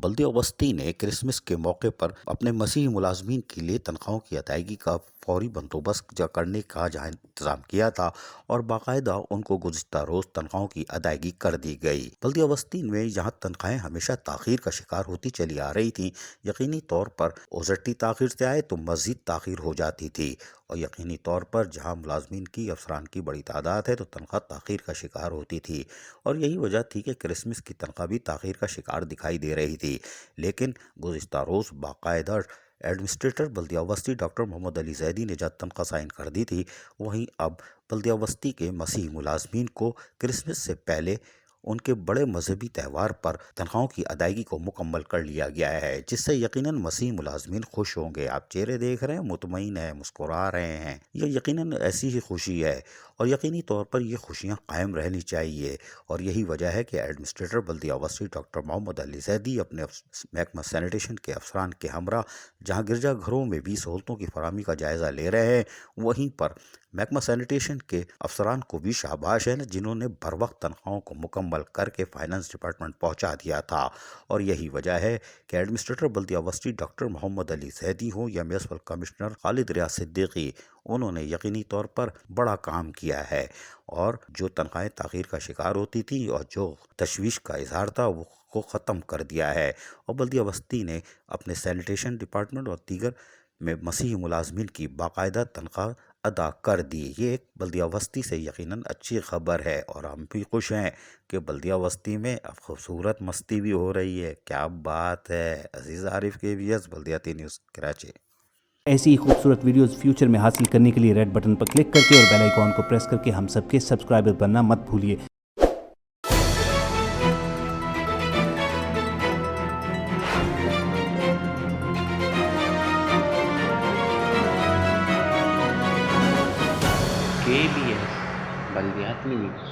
بلدیہ وسطی نے کرسمس کے موقع پر اپنے مسیحی ملازمین کے لیے تنخواہوں کی ادائیگی کا فوری بندوبست کرنے کا جہاں انتظام کیا تھا اور باقاعدہ ان کو گزشتہ روز تنخواہوں کی ادائیگی کر دی گئی۔ بلدیہ وسطی میں جہاں تنخواہیں ہمیشہ تاخیر کا شکار ہوتی چلی آ رہی تھیں، یقینی طور پر اوزٹی تاخیر سے آئے تو مزید تاخیر ہو جاتی تھی، اور یقینی طور پر جہاں ملازمین کی افسران کی بڑی تعداد ہے تو تنخواہ تاخیر کا شکار ہوتی تھی، اور یہی وجہ تھی کہ کرسمس کی تنخواہ بھی تاخیر کا شکار دکھائی دے رہی تھی۔ لیکن گزشتہ روز باقاعدہ ایڈمنسٹریٹر بلدیہ وسطی ڈاکٹر محمد علی زیدی نے جب تنخواہ سائن کر دی تھی، وہیں اب بلدیہ وسطی کے مسیحی ملازمین کو کرسمس سے پہلے ان کے بڑے مذہبی تہوار پر تنخواہوں کی ادائیگی کو مکمل کر لیا گیا ہے، جس سے یقیناً مسیحی ملازمین خوش ہوں گے۔ آپ چہرے دیکھ رہے ہیں، مطمئن ہیں، مسکرا رہے ہیں، یہ یقیناً ایسی ہی خوشی ہے، اور یقینی طور پر یہ خوشیاں قائم رہنی چاہیے، اور یہی وجہ ہے کہ ایڈمنسٹریٹر بلدیہ وسطی ڈاکٹر محمد علی زیدی اپنے محکمہ سینیٹیشن کے افسران کے ہمراہ جہاں گرجا گھروں میں بھی سہولتوں کی فراہمی کا جائزہ لے رہے ہیں، وہیں پر محکمہ سینیٹیشن کے افسران کو بھی شاباش ہے جنہوں نے بر وقت تنخواہوں کو مکمل کر کے فائنانس ڈپارٹمنٹ پہنچا دیا تھا، اور یہی وجہ ہے کہ ایڈمنسٹریٹر بلدیہ وسطی ڈاکٹر محمد علی زیدی ہوں یا میونسپل کمشنر خالد ریاض صدیقی، انہوں نے یقینی طور پر بڑا کام کیا ہے، اور جو تنخواہیں تاخیر کا شکار ہوتی تھی اور جو تشویش کا اظہار تھا وہ کو ختم کر دیا ہے، اور بلدیہ وسطی نے اپنے سینیٹیشن ڈپارٹمنٹ اور دیگر میں مسیحی ملازمین کی باقاعدہ تنخواہ ادا کر دی۔ یہ ایک بلدیہ وسطی سے یقیناً اچھی خبر ہے، اور ہم بھی خوش ہیں کہ بلدیہ وسطی میں اب خوبصورت مستی بھی ہو رہی ہے۔ کیا بات ہے! عزیز عارف کے KBS بلدیاتی نیوز کراچی۔ ایسی ہی خوبصورت ویڈیوز فیوچر میں حاصل کرنے کے لیے ریڈ بٹن پر کلک کر کے اور بیل آئیکن کو پریس کر کے ہم سب کے سبسکرائبر بننا مت بھولیے۔ KBS بلدیاتی نیوز۔